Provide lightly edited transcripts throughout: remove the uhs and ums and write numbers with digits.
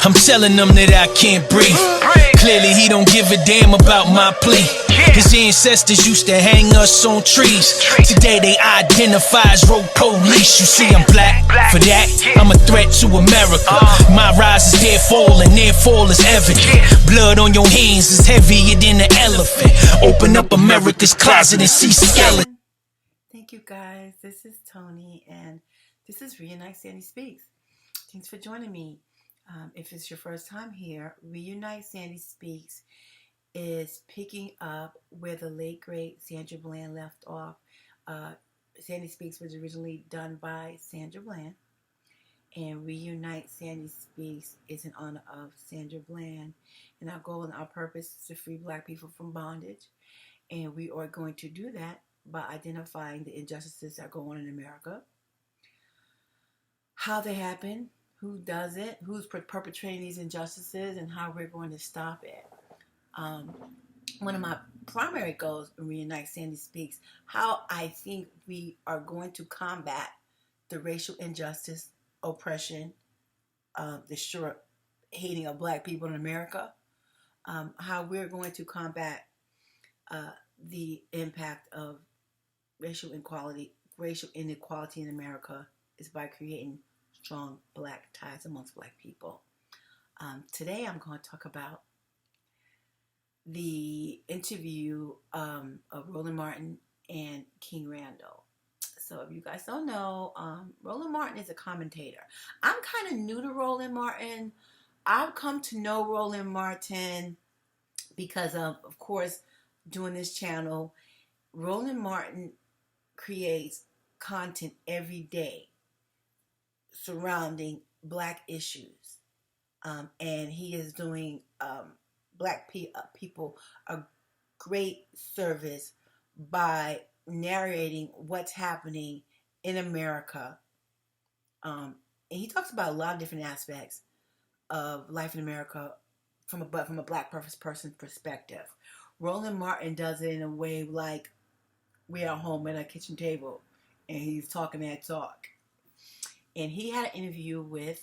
I'm telling them that I can't breathe. Clearly he don't give a damn about my plea. His ancestors used to hang us on trees. Today they identify as road police. You see I'm black, for that I'm a threat to America. My rise is their fall and their fall is evident. Blood on your hands is heavier than an elephant. Open up America's closet and see skeleton. Thank you guys, this is Tony and this is Reunite Sandy Speaks. Thanks for joining me. If it's your first time here, Reunite Sandy Speaks is picking up where the late great Sandra Bland left off. Sandy Speaks was originally done by Sandra Bland, and Reunite Sandy Speaks is in honor of Sandra Bland. And our goal and our purpose is to free Black people from bondage, and we are going to do that by identifying the injustices that go on in America, how they happen, who does it, who's perpetrating these injustices, and how we're going to stop it. One of my primary goals in Reunite Sandy Speaks, how I think we are going to combat the racial injustice, oppression, the hating of Black people in America, how we're going to combat the impact of racial inequality in America is by creating strong Black ties amongst Black people. Today I'm going to talk about the interview of Roland Martin and King Randall. So if you guys don't know, Roland Martin is a commentator. I'm kind of new to Roland Martin. I've come to know Roland Martin because of course, doing this channel. Roland Martin creates content every day surrounding Black issues, and he is doing Black people a great service by narrating what's happening in America, and he talks about a lot of different aspects of life in America from a Black person perspective. Roland Martin does it in a way like we're at home at a kitchen table and he's talking that talk. And he had an interview with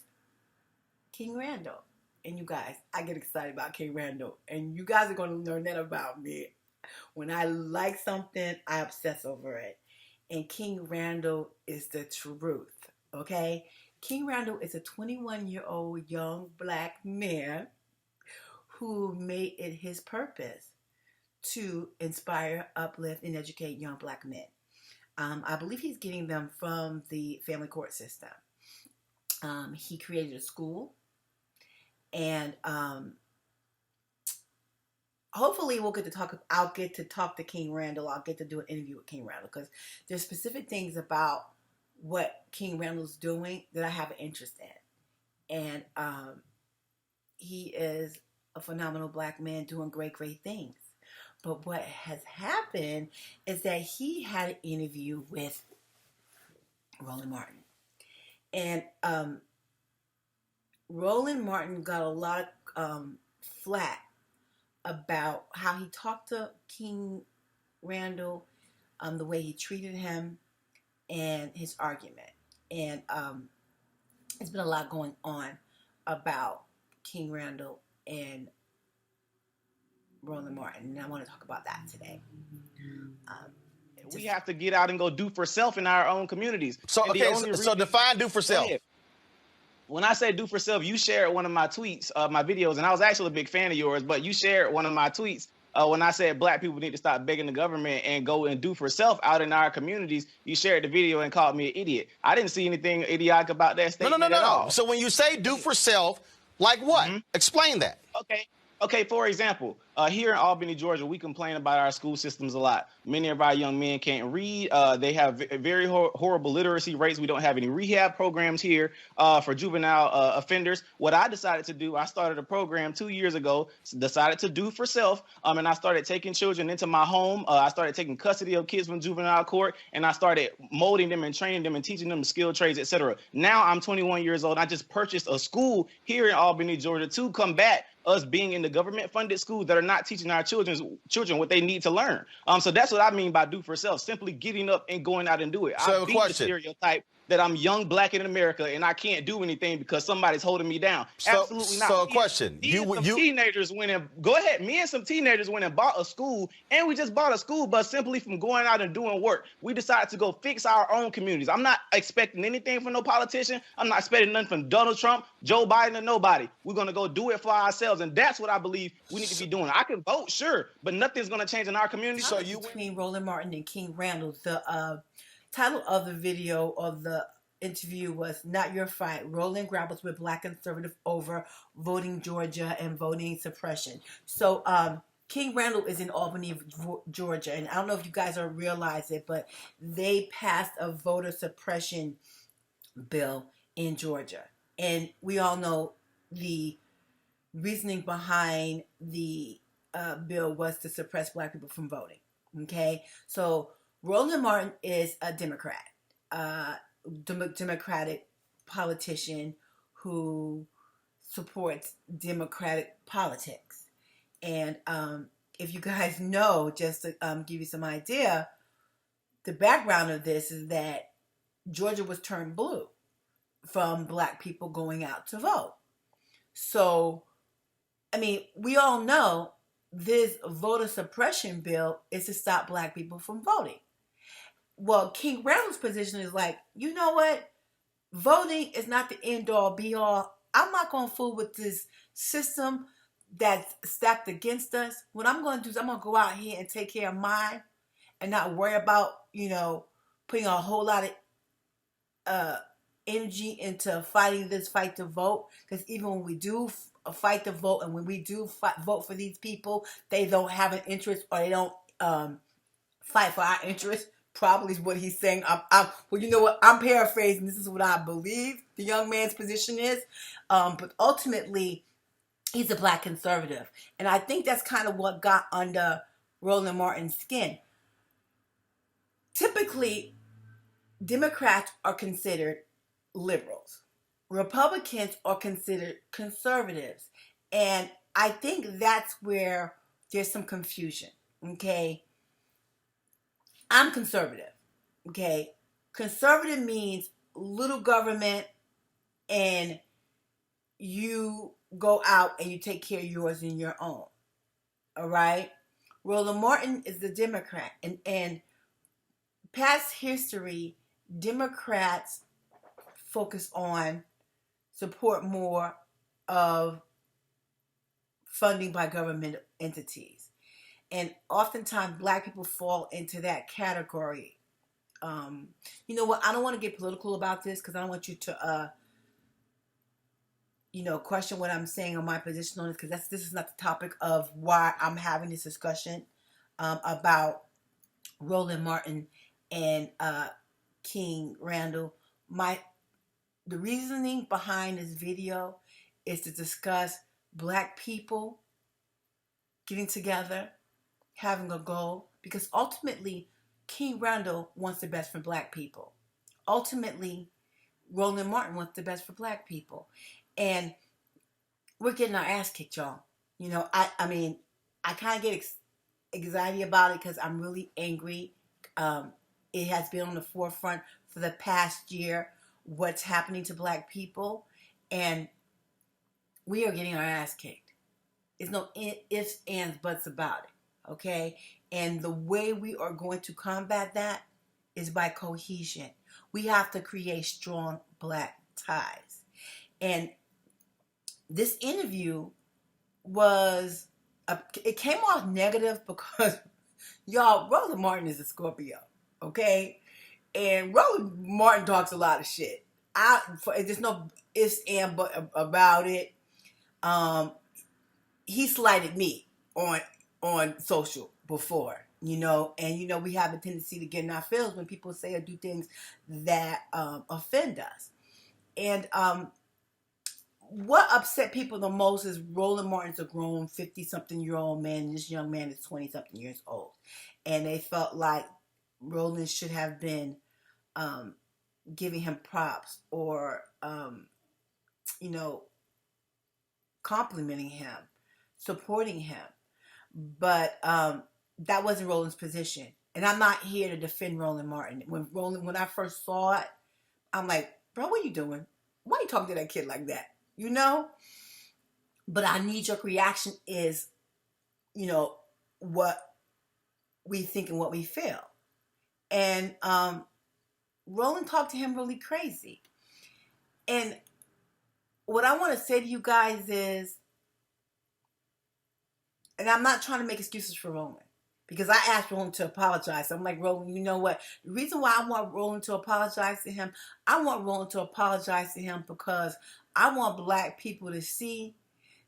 King Randall. And you guys, I get excited about King Randall. And you guys are going to learn that about me. When I like something, I obsess over it. And King Randall is the truth, okay? King Randall is a 21-year-old young Black man who made it his purpose to inspire, uplift, and educate young Black men. I believe he's getting them from the family court system. He created a school, and hopefully we'll get to talk. I'll get to talk to King Randall. I'll get to do an interview with King Randall because there's specific things about what King Randall's doing that I have an interest in, and he is a phenomenal Black man doing great things. But what has happened is that he had an interview with Roland Martin. And Roland Martin got a lot of flack about how he talked to King Randall, the way he treated him, and his argument. And there's been a lot going on about King Randall and Roland Martin, and I want to talk about that today. We have to get out and go do for self in our own communities. So define do for self. When I say do for self, you shared one of my tweets, my videos, and I was actually a big fan of yours, but you shared one of my tweets when I said Black people need to stop begging the government and go and do for self out in our communities. You shared the video and called me an idiot. I didn't see anything idiotic about that statement at all. So when you say do for self, like what? Mm-hmm. Explain that. Okay, for example, here in Albany, Georgia, we complain about our school systems a lot. Many of our young men can't read. They have very horrible literacy rates. We don't have any rehab programs here for juvenile offenders. What I decided to do, I started a program 2 years ago, decided to do for self, and I started taking children into my home. I started taking custody of kids from juvenile court, and I started molding them and training them and teaching them skilled trades, etc. Now I'm 21 years old. I just purchased a school here in Albany, Georgia, to combat us being in the government-funded schools that are not teaching our children what they need to learn. So that's what I mean by do for self, simply getting up and going out and do it. So I beat the stereotype that I'm young, black in America, and I can't do anything because somebody's holding me down. So, Absolutely not. so a question. Me and some teenagers went and go ahead. Me and some teenagers went and bought a school, and we just bought a school bus simply from going out and doing work. We decided to go fix our own communities. I'm not expecting anything from no politician. I'm not expecting nothing from Donald Trump, Joe Biden, or nobody. We're gonna go do it for ourselves, and that's what I believe we need to be doing. I can vote, sure, but nothing's gonna change in our community. So between Roland Martin and King Randall, the title of the video or the interview was "Not Your Fight." Roland grapples with Black conservative over voting Georgia and voting suppression. So King Randall is in Albany, Georgia, and I don't know if you guys are realize it, but they passed a voter suppression bill in Georgia, and we all know the reasoning behind the bill was to suppress Black people from voting. Okay, so Roland Martin is a Democrat, Democratic politician who supports Democratic politics. And if you guys know, just to give you some idea, the background of this is that Georgia was turned blue from Black people going out to vote. So, I mean, we all know this voter suppression bill is to stop Black people from voting. Well, King Randall's position is like, you know what? Voting is not the end all be all. I'm not going to fool with this system that's stacked against us. What I'm going to do is I'm going to go out here and take care of mine and not worry about, putting a whole lot of energy into fighting this fight to vote. Because even when we do fight to vote and when we do vote for these people, they don't have an interest or they don't fight for our interest. Probably is what he's saying. Well, you know what? I'm paraphrasing. This is what I believe the young man's position is. But ultimately, he's a Black conservative. And I think that's kind of what got under Roland Martin's skin. Typically, Democrats are considered liberals. Republicans are considered conservatives. And I think that's where there's some confusion. Okay? I'm conservative. Okay? Conservative means little government and you go out and you take care of yours and your own. All right? Roland Martin is the Democrat. And past history, Democrats focus on support more of funding by government entities. And oftentimes, Black people fall into that category. You know what? I don't want to get political about this because I don't want you to, question what I'm saying or my position on this because this is not the topic of why I'm having this discussion about Roland Martin and King Randall. The reasoning behind this video is to discuss Black people getting together, having a goal, because ultimately King Randall wants the best for Black people. Ultimately, Roland Martin wants the best for Black people. And we're getting our ass kicked, y'all. I mean, I kind of get anxiety about it because I'm really angry. It has been on the forefront for the past year, what's happening to Black people. And we are getting our ass kicked. There's no ifs, ands, buts about it. Okay? And the way we are going to combat that is by cohesion. We have to create strong Black ties. And this interview it came off negative because, y'all, Roland Martin is a Scorpio. Okay? And Roland Martin talks a lot of shit. There's no ifs, and buts about it. He slighted me on social before, and we have a tendency to get in our feelings when people say or do things that offend us. And what upset people the most is Roland Martin's a grown 50-something-year-old man, and this young man is 20-something years old. And they felt like Roland should have been giving him props or, complimenting him, supporting him. But that wasn't Roland's position. And I'm not here to defend Roland Martin. When I first saw it, I'm like, bro, what are you doing? Why are you talking to that kid like that? You know? But our knee-jerk reaction is, what we think and what we feel. And Roland talked to him really crazy. And what I want to say to you guys is, and I'm not trying to make excuses for Roland, because I asked Roland to apologize. I'm like, Roland, you know what? The reason why I want Roland to apologize to him, I want Roland to apologize to him because I want black people to see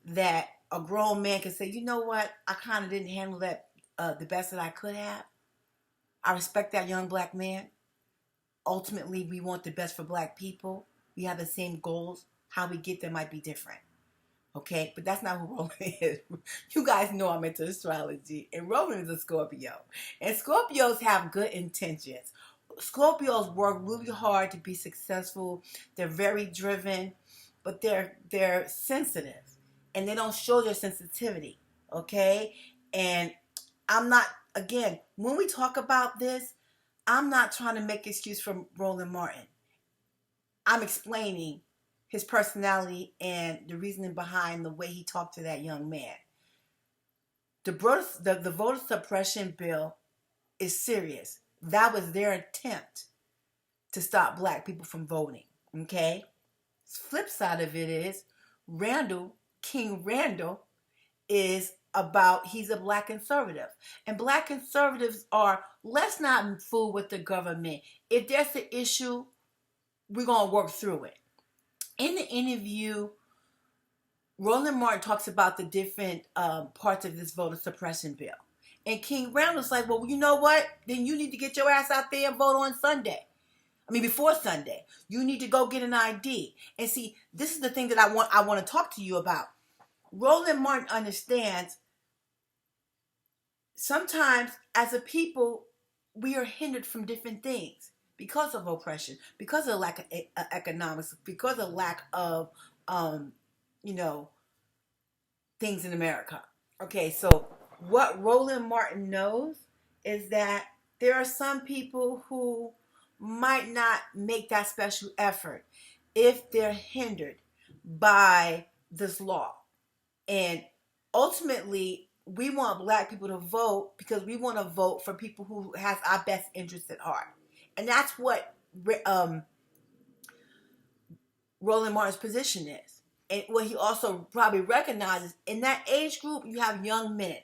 that a grown man can say, you know what? I kind of didn't handle that the best that I could have. I respect that young black man. Ultimately, we want the best for black people. We have the same goals. How we get there might be different. Okay, but that's not who Roland is. You guys know I'm into astrology, and Roland is a Scorpio. And Scorpios have good intentions. Scorpios work really hard to be successful. They're very driven, but they're sensitive, and they don't show their sensitivity. Okay, and I'm not, again, when we talk about this, I'm not trying to make excuse for Roland Martin. I'm explaining his personality and the reasoning behind the way he talked to that young man. The voter suppression bill is serious. That was their attempt to stop black people from voting. Okay? Flip side of it is King Randall is about, he's a black conservative. And black conservatives are, let's not fool with the government. If there's an issue, we're going to work through it. In the interview, Roland Martin talks about the different parts of this voter suppression bill. And King Randall's like, well, you know what? Then you need to get your ass out there and vote on Sunday. I mean, before Sunday. You need to go get an ID. And see, this is the thing that I want to talk to you about. Roland Martin understands sometimes as a people, we are hindered from different things because of oppression, because of lack of economics, because of lack of, things in America. Okay, so what Roland Martin knows is that there are some people who might not make that special effort if they're hindered by this law. And ultimately, we want black people to vote because we want to vote for people who has our best interests at heart. And that's what Roland Martin's position is. And what he also probably recognizes, in that age group, you have young men.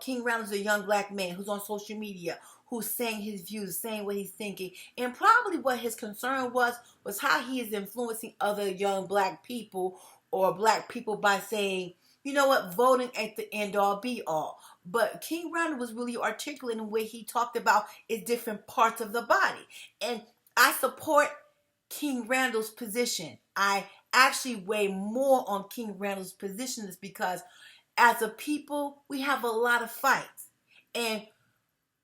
King Randall's a young black man who's on social media, who's saying his views, saying what he's thinking. And probably what his concern was how he is influencing other young black people or black people by saying, you know what, voting ain't the end all be all. But King Randall was really articulate in the way he talked about is different parts of the body. And I support King Randall's position. I actually weigh more on King Randall's position is because as a people, we have a lot of fights. And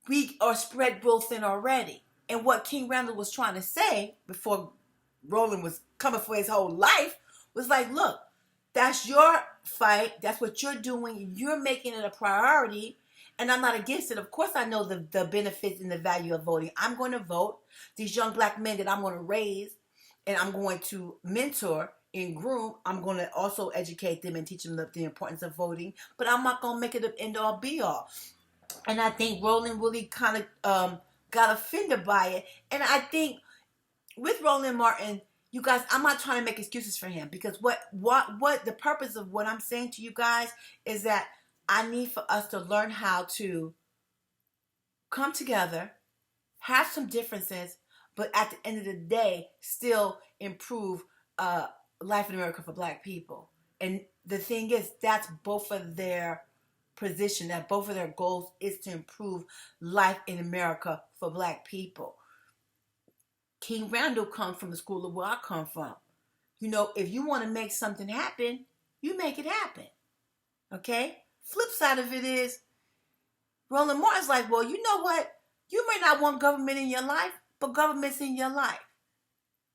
we are spread real thin already. And what King Randall was trying to say before Roland was coming for his whole life was like, look, that's your fight. That's what you're doing. You're making it a priority. And I'm not against it. Of course, I know the benefits and the value of voting. I'm going to vote. These young black men that I'm going to raise and I'm going to mentor and groom, I'm going to also educate them and teach them the importance of voting. But I'm not going to make it an end-all, be-all. And I think Roland really kind of got offended by it. And I think with Roland Martin, you guys, I'm not trying to make excuses for him because what the purpose of what I'm saying to you guys is that I need for us to learn how to come together, have some differences, but at the end of the day, still improve life in America for black people. And the thing is, that's both of their position, that both of their goals is to improve life in America for black people. King Randall comes from the school of where I come from. If you want to make something happen, you make it happen. Okay? Flip side of it is, Roland Martin's like, well, you know what? You may not want government in your life, but government's in your life.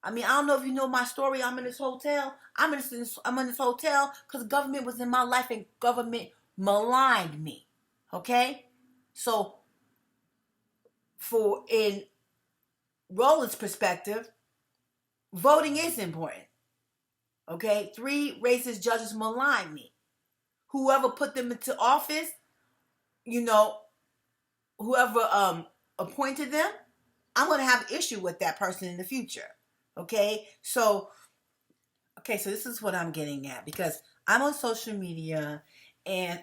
I mean, I don't know if you know my story. I'm in this hotel. I'm in this hotel because government was in my life and government maligned me. Okay? So, in Roland's perspective, voting is important. Okay, 3 racist judges malign me. Whoever put them into office, you know, whoever appointed them, I'm going to have an issue with that person in the future. Okay, so this is what I'm getting at, because I'm on social media and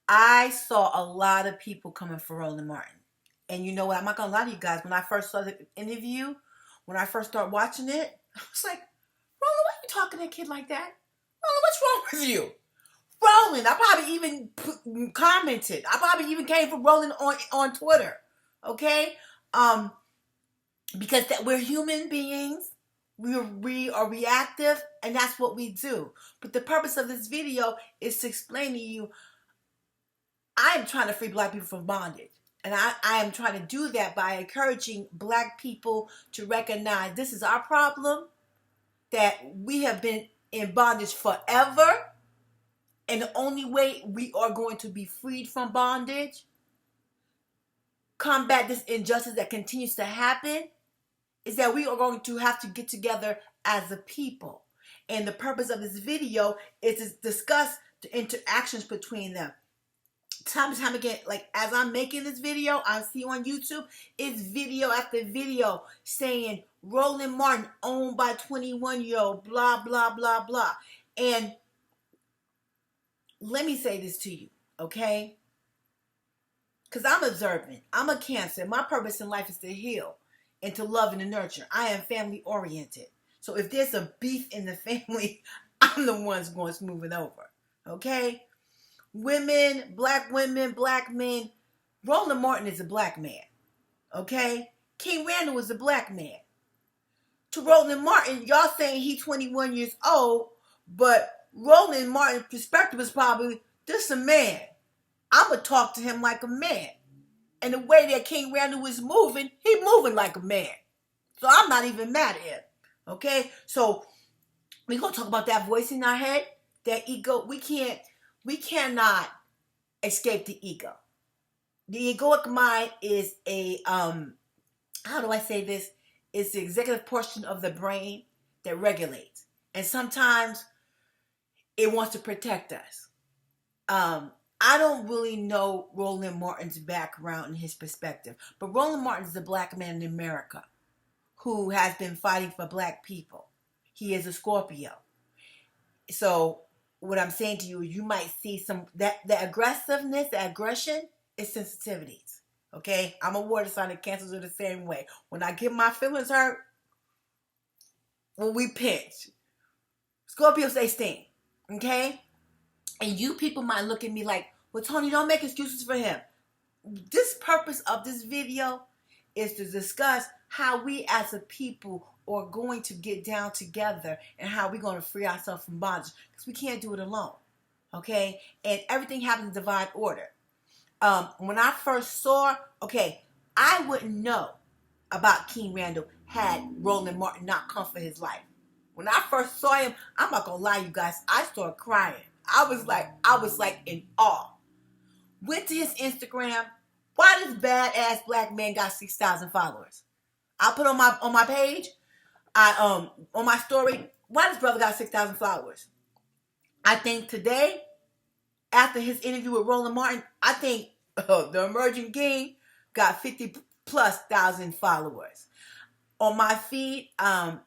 I saw a lot of people coming for Roland Martin. And you know what? I'm not going to lie to you guys. When I first saw the interview, when I first started watching it, I was like, Roland, why are you talking to a kid like that? Roland, what's wrong with you? Roland, I probably even commented. I probably even came for Roland on Twitter. Okay? Because we're human beings. We are reactive, and that's what we do. But the purpose of this video is to explain to you, I am trying to free Black people from bondage. And I am trying to do that by encouraging Black people to recognize this is our problem, that we have been in bondage forever. And the only way we are going to be freed from bondage, combat this injustice that continues to happen, is that we are going to have to get together as a people. And the purpose of this video is to discuss the interactions between them. Time and time again, like as I'm making this video, I see on YouTube, it's video after video saying Roland Martin owned by 21-year-old, blah, blah, blah, blah. And let me say this to you, okay? Because I'm observant. I'm a Cancer. My purpose in life is to heal and to love and to nurture. I am family oriented. So if there's a beef in the family, I'm the one's going to smooth it over, okay? Women, black men. Roland Martin is a Black man, okay? King Randall is a Black man. To Roland Martin, y'all saying he 21 years old, but Roland Martin's perspective is probably, this a man. I'm going to talk to him like a man. And the way that King Randall is moving, he moving like a man. So I'm not even mad at him, okay? So we're going to talk about that voice in our head, that ego. We cannot escape the ego. The egoic mind is a, how do I say this? It's the executive portion of the brain that regulates. And sometimes it wants to protect us. I don't really know Roland Martin's background and his perspective, but Roland Martin is a Black man in America who has been fighting for Black people. He is a Scorpio. So what I'm saying to you is you might see some, that the aggressiveness, the aggression is sensitivities. Okay? I'm a water sign and Cancers are the same way. When I get my feelings hurt, when we pinch, Scorpios, they sting. Okay? And you people might look at me like, well, Tony, don't make excuses for him. This purpose of this video is to discuss how we as a people are going to get down together and how we're going to free ourselves from bondage, because we can't do it alone. Okay? And everything happens in divine order. When I first saw, I wouldn't know about King Randall had Roland Martin not come for his life. When I first saw him, I'm not gonna lie, you guys, I started crying. I was like in awe. Went to his Instagram. Why this badass Black man got 6,000 followers? I put on my page, on my story, why this brother got 6,000 followers? I think today, after his interview with Roland Martin, I think the emerging king got 50,000+ followers. On my feed, I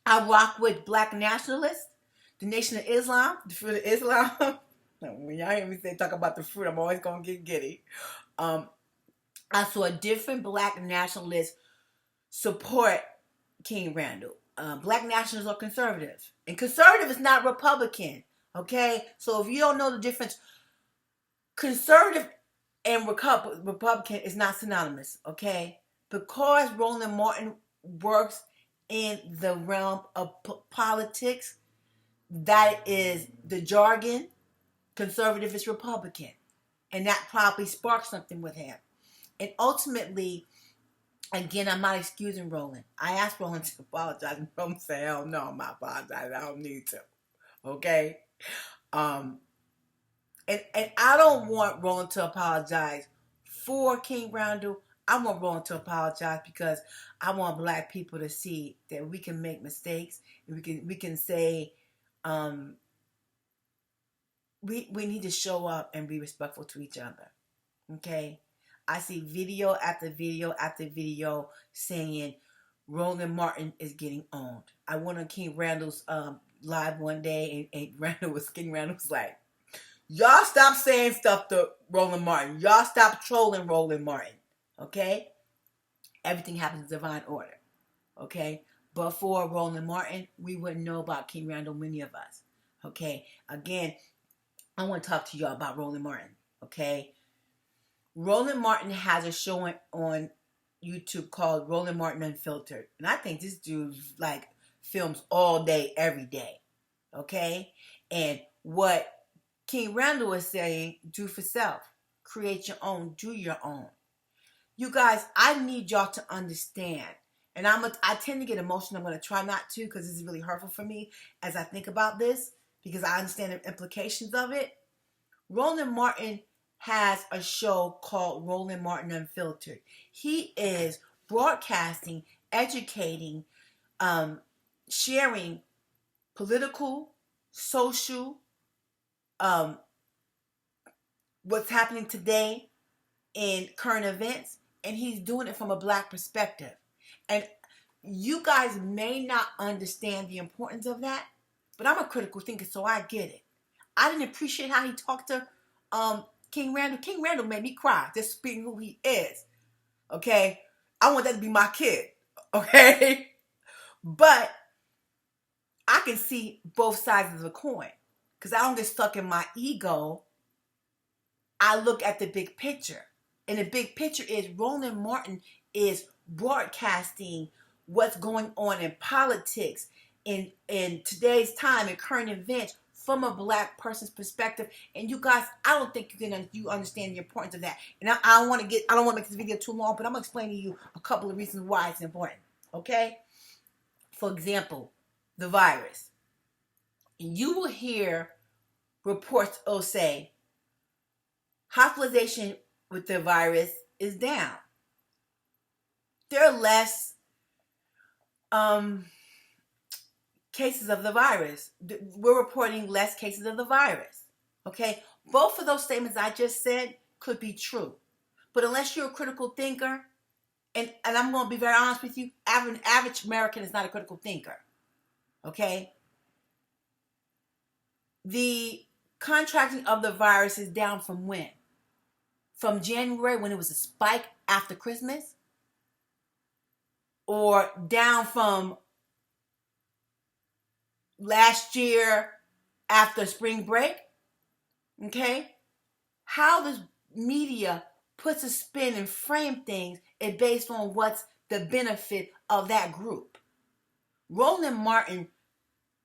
rock with Black nationalists, the Nation of Islam, the Fruit of Islam. When y'all hear me talk about the fruit, I'm always going to get giddy. I saw a different Black nationalists support King Randall. Black nationalists are conservative. And conservative is not Republican. Okay? So if you don't know the difference, conservative and Republican is not synonymous. Okay? Because Roland Martin works in the realm of politics, that is the jargon. Conservative is Republican. And that probably sparked something with him. And ultimately, again, I'm not excusing Roland. I asked Roland to apologize, and Roland said, hell no, I'm not apologizing. I don't need to. Okay? And I don't want Roland to apologize for King Randall. I want Roland to apologize because I want black people to see that we can make mistakes and we can say we need to show up and be respectful to each other. Okay? I see video after video after video saying Roland Martin is getting owned. I went on King Randall's live one day and King Randall was like, y'all stop saying stuff to Roland Martin. Y'all stop trolling Roland Martin. Okay? Everything happens in divine order. Okay? But for Roland Martin, we wouldn't know about King Randall, many of us. Okay? Again, I want to talk to y'all about Roland Martin. Okay? Roland Martin has a show on YouTube called Roland Martin Unfiltered. And I think this dude like films all day, every day. Okay? And what King Randall is saying, do for self. Create your own. Do your own. You guys, I need y'all to understand. And I tend to get emotional. I'm going to try not to because this is really hurtful for me as I think about this because I understand the implications of it. Roland Martin has a show called Roland Martin Unfiltered. He is broadcasting, educating, sharing political, social, what's happening today in current events, and he's doing it from a black perspective. And you guys may not understand the importance of that, but I'm a critical thinker, so I get it. I didn't appreciate how he talked to King Randall. King Randall made me cry, just being who he is. Okay? I want that to be my kid. Okay? But I can see both sides of the coin. Because I don't get stuck in my ego. I look at the big picture. And the big picture is Roland Martin is broadcasting what's going on in politics in today's time, in current events, from a black person's perspective. And you guys, I don't think you understand the importance of that. And I don't want to make this video too long, but I'm going to explain to you a couple of reasons why it's important. Okay? For example, the virus. And you will hear reports say hospitalization with the virus is down. There are less cases of the virus. We're reporting less cases of the virus. Okay? Both of those statements I just said could be true. But unless you're a critical thinker, and I'm going to be very honest with you, average American is not a critical thinker. Okay? The contracting of the virus is down from when? From January when it was a spike after Christmas? Or down from last year after spring break? Okay? How the media puts a spin and frame things is based on what's the benefit of that group. Roland Martin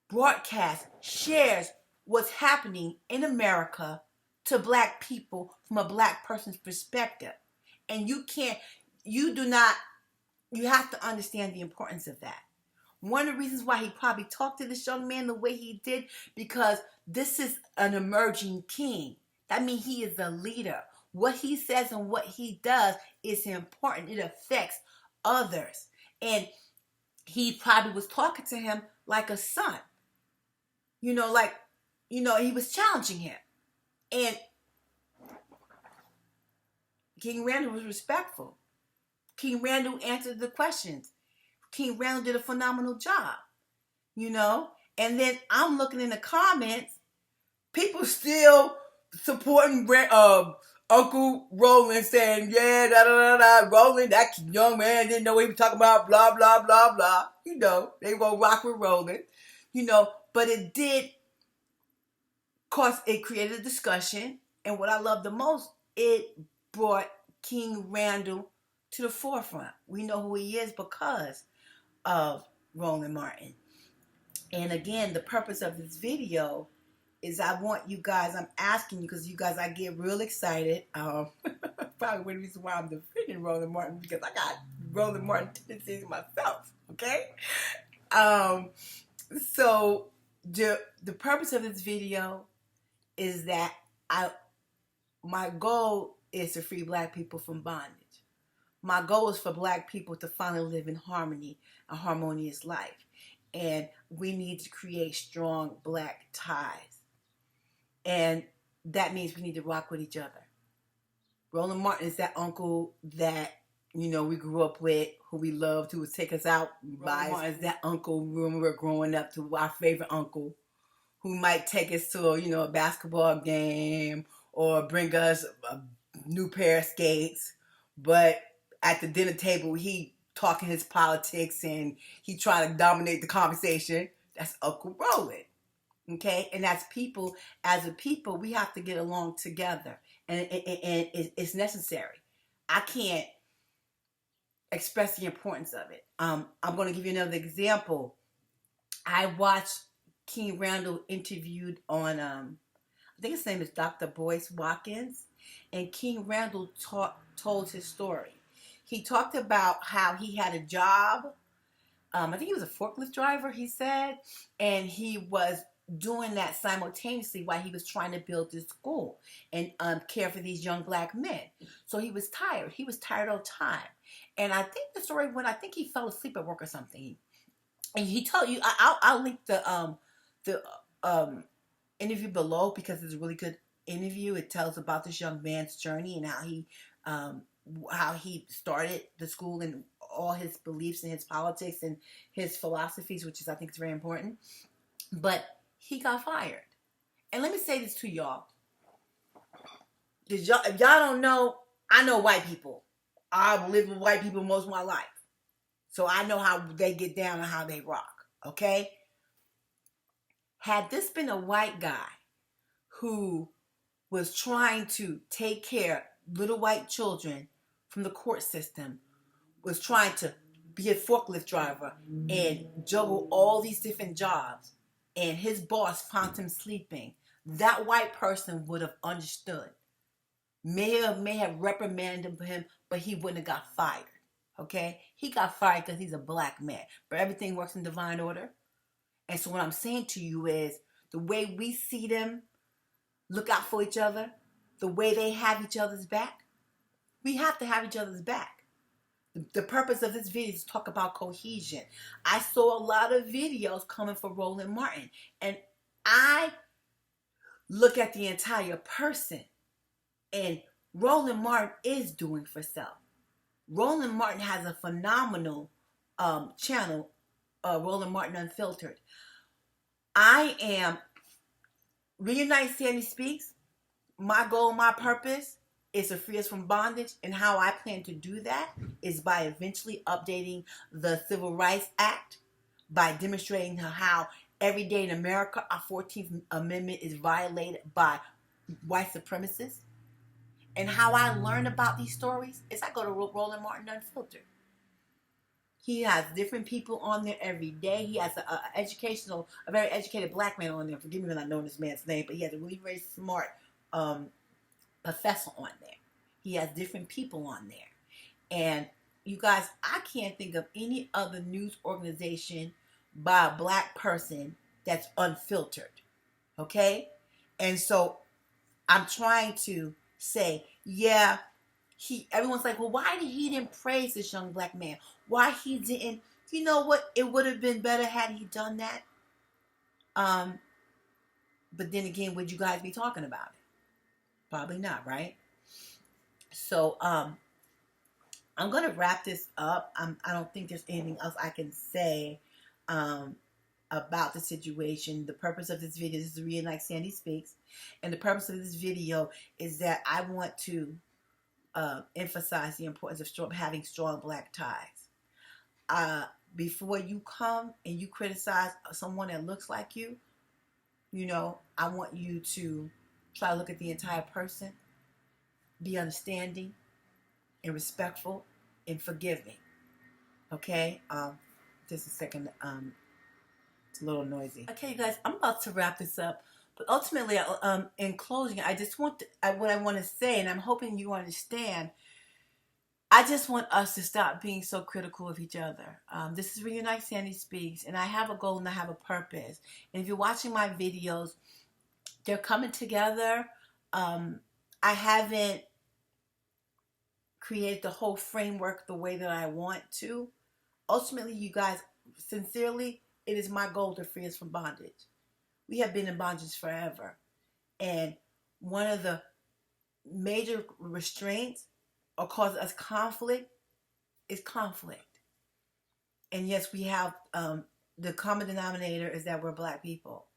broadcasts, shares what's happening in America to black people from a black person's perspective. And you have to understand the importance of that. One of the reasons why he probably talked to this young man the way he did, because this is an emerging king. That means he is a leader. What he says and what he does is important. It affects others. And he probably was talking to him like a son. He was challenging him. And King Randall was respectful. King Randall answered the questions. King Randall did a phenomenal job. And then I'm looking in the comments, people still supporting Uncle Roland, saying, yeah, Roland, that young man didn't know what he was talking about, blah, blah, blah, blah. They gonna rock with Roland. But it did it created a discussion. And what I love the most, it brought King Randall to the forefront. We know who he is because of Roland Martin. And again, the purpose of this video is I'm asking you, because you guys, I get real excited. Probably one reason why I'm defending Roland Martin, because I got Roland Martin tendencies myself, okay? So the purpose of this video is that my goal is to free black people from bondage. My goal is for Black people to finally live in harmony, a harmonious life. And we need to create strong Black ties. And that means we need to rock with each other. Roland Martin is that uncle that, we grew up with, who we loved, who would take us out. Roland Martin is that uncle when we were growing up, to our favorite uncle, who might take us to a basketball game or bring us a new pair of skates. But at the dinner table, he talking his politics and he trying to dominate the conversation. That's Uncle Roland. Okay? And as a people, we have to get along together. And it's necessary. I can't express the importance of it. I'm going to give you another example. I watched King Randall interviewed on, I think his name is Dr. Boyce Watkins, and King Randall told his story. He talked about how he had a job. I think he was a forklift driver, he said, and he was doing that simultaneously while he was trying to build this school and care for these young Black men. So he was tired. He was tired all the time. And I think the story went, I think he fell asleep at work or something. And he told you, I'll link the interview below because it's a really good interview. It tells about this young man's journey and how he started the school and all his beliefs and his politics and his philosophies, which is, I think, is very important. But he got fired. And let me say this to y'all. If y'all don't know, I know white people. I've lived with white people most of my life. So I know how they get down and how they rock. Okay? Had this been a white guy who was trying to take care of little white children from the court system, was trying to be a forklift driver and juggle all these different jobs, and his boss found him sleeping, that white person would have understood. May have reprimanded him, but he wouldn't have got fired. Okay? He got fired because he's a Black man. But everything works in divine order. And so what I'm saying to you is, the way we see them look out for each other, the way they have each other's back, we have to have each other's back. The purpose of this video is to talk about cohesion. I saw a lot of videos coming for Roland Martin, and I look at the entire person, and Roland Martin is doing for self. Roland Martin has a phenomenal channel, Roland Martin Unfiltered. I am Reignite Sandy Speaks. My goal, my purpose is to free us from bondage, and how I plan to do that is by eventually updating the Civil Rights Act, by demonstrating how every day in America our 14th Amendment is violated by white supremacists. And how I learn about these stories is I go to Roland Martin Unfiltered. He has different people on there every day. He has a very educated Black man on there. Forgive me for not knowing this man's name, but he has a really very smart professor on there. He has different people on there. And you guys, I can't think of any other news organization by a Black person that's unfiltered. Okay? And so I'm trying to say, yeah, everyone's like, well, why didn't praise this young Black man? Why he didn't? You know what? It would have been better had he done that. But then again, would you guys be talking about it? Probably not, right? So I'm going to wrap this up. I don't think there's anything else I can say about the situation. The purpose of this video, this is Reignite Sandy Speaks, and the purpose of this video is that I want to emphasize the importance of having strong Black ties. Before you come and you criticize someone that looks like you, I want you to try to look at the entire person, be understanding and respectful and forgiving. Okay? Just a second. It's a little noisy. Okay, guys, I'm about to wrap this up. But ultimately, in closing, I just want what I want to say, and I'm hoping you understand. I just want us to stop being so critical of each other. This is Reignite Sandy Speaks, and I have a goal and I have a purpose. And if you're watching my videos, they're coming together. I haven't create the whole framework the way that I want to. Ultimately, you guys, sincerely, it is my goal to free us from bondage. We have been in bondage forever. And one of the major restraints or cause us conflict is conflict. And yes, we have the common denominator is that we're Black people,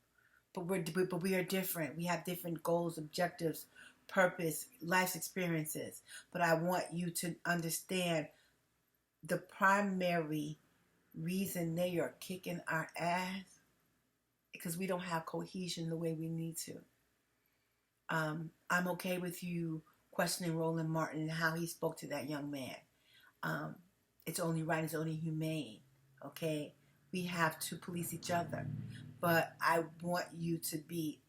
but we are different. We have different goals, objectives, purpose, life's experiences. But I want you to understand the primary reason they are kicking our ass because we don't have cohesion the way we need to. I'm okay with you questioning Roland Martin and how he spoke to that young man. It's only right, it's only humane, okay? We have to police each other. But I want you to be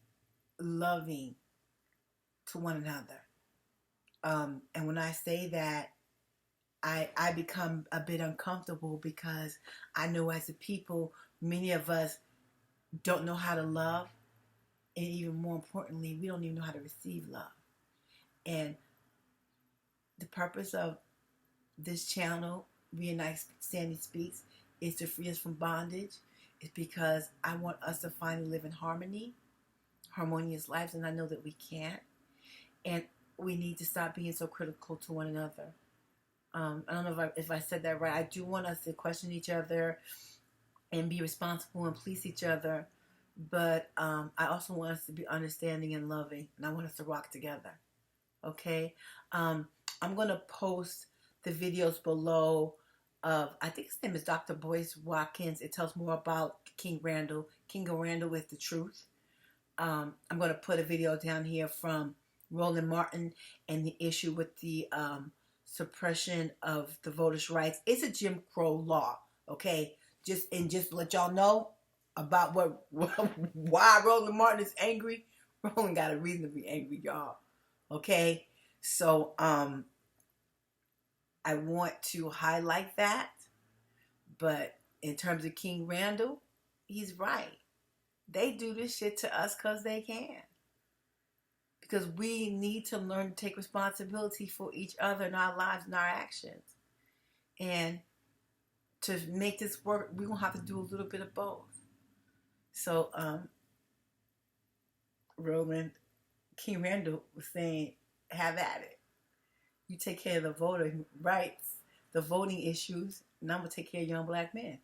loving to one another. And when I say that, I become a bit uncomfortable because I know as a people, many of us don't know how to love. And even more importantly, we don't even know how to receive love. And the purpose of this channel, Reignite Sandy Speaks, is to free us from bondage. It's because I want us to finally live in harmony, harmonious lives, and I know that we can't. And we need to stop being so critical to one another. I don't know if I said that right. I do want us to question each other and be responsible and police each other. But I also want us to be understanding and loving. And I want us to rock together. Okay? I'm going to post the videos below of, I think his name is Dr. Boyce Watkins. It tells more about King Randall. King Randall with the truth. I'm going to put a video down here from Roland Martin and the issue with the suppression of the voters' rights. It's a Jim Crow law, okay? Just to let y'all know about why Roland Martin is angry. Roland got a reason to be angry, y'all. Okay? So I want to highlight that. But in terms of King Randall, he's right. They do this shit to us because they can. Because we need to learn to take responsibility for each other in our lives and our actions. And to make this work, we're going to have to do a little bit of both. So, King Randall was saying, have at it. You take care of the voting rights, the voting issues, and I'm going to take care of young Black men.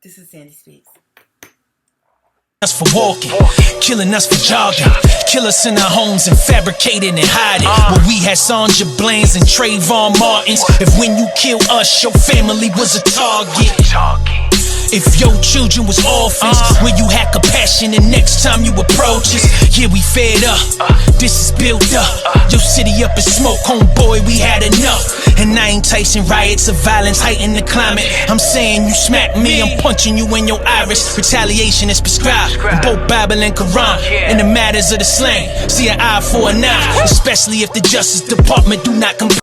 This is Sandy Speaks. Us for walking, killing us for jogging, kill us in our homes and fabricating and hiding. Where we had Sandra Bland's and Trayvon Martins. If when you kill us, your family was a target. If your children was orphans, when you had compassion the next time you approach us. Yeah, we fed up, this is built up. Your city up in smoke, homeboy, we had enough. And I ain't enticing riots of violence, heighten the climate. I'm saying you smack me, I'm punching you in your iris. Retaliation is prescribed in both Bible and Quran. In the matters of the slang, see an eye for an eye. Especially if the Justice Department do not comply.